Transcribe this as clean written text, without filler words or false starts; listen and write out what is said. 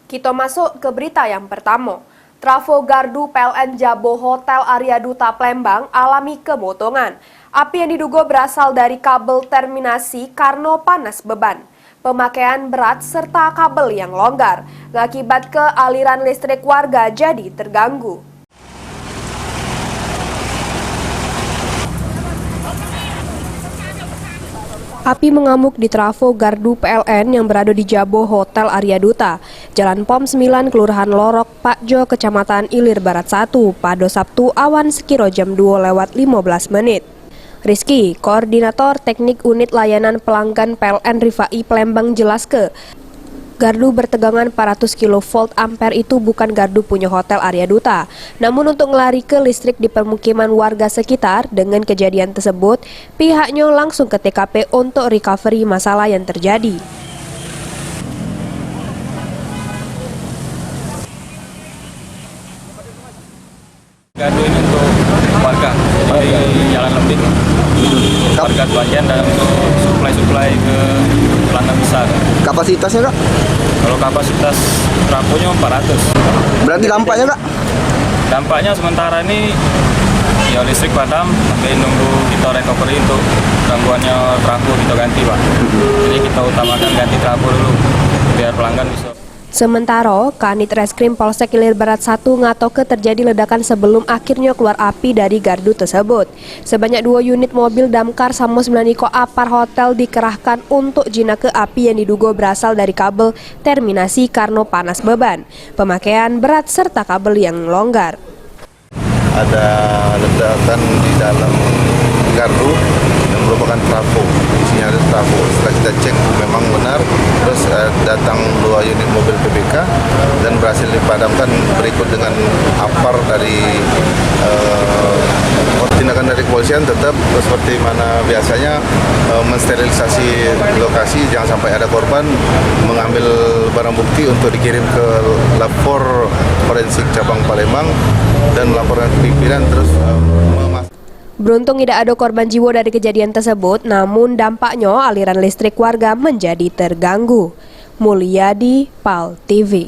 Kita masuk ke berita yang pertama. Trafo gardu PLN Jabo Hotel Arya Duta Palembang alami kemotongan. Api yang diduga berasal dari kabel terminasi karena panas beban, pemakaian berat serta kabel yang longgar. Mengakibat ke aliran listrik warga jadi terganggu. Api mengamuk di trafo gardu PLN yang berada di Jabo Hotel Arya Duta, Jalan POM 9, Kelurahan Lorok, Pakjo, Kecamatan Ilir Barat 1, pada Sabtu awan sekira jam 2:15 menit. Rizky, Koordinator Teknik Unit Layanan Pelanggan PLN Rifai Palembang jelaskan, gardu bertegangan 400 kV ampere itu bukan gardu punya Hotel Arya Duta. Namun untuk melari ke listrik di permukiman warga sekitar, dengan kejadian tersebut, pihaknya langsung ke TKP untuk recovery masalah yang terjadi. Gardu ini untuk warga di Jalan Lembit, warga sebagian dan untuk suplai ke pelanggan besar. Kapasitasnya Kak? Kalau kapasitas trafonya 400. Berarti dampaknya Kak? Dampaknya sementara ini ya listrik padam, sampai nunggu kita recovery untuk gangguannya trafo kita ganti Pak. Jadi kita utamakan ganti trafo dulu biar pelanggan bisa. Sementara, Kanit Reskrim Polsek Ilir Barat 1 ngatoke terjadi ledakan sebelum akhirnya keluar api dari gardu tersebut. Sebanyak 2 unit mobil damkar sama 9 apar hotel dikerahkan untuk jinaka api yang diduga berasal dari kabel terminasi karena panas beban, pemakaian berat serta kabel yang longgar. Ada ledakan di dalam gardu yang merupakan trafo. Isinya ada trafo. Setelah kita cek memang benar, terus datang 2 unit mobil PBK dan berhasil dipadamkan berikut dengan apar dari tindakan dari kepolisian tetap seperti mana biasanya mensterilisasi lokasi, jangan sampai ada korban, mengambil barang bukti untuk dikirim ke lapor forensik cabang Palembang dan melaporkan ke pimpinan terus Beruntung tidak ada korban jiwa dari kejadian tersebut, namun dampaknya aliran listrik warga menjadi terganggu. Mulyadi, PAL TV.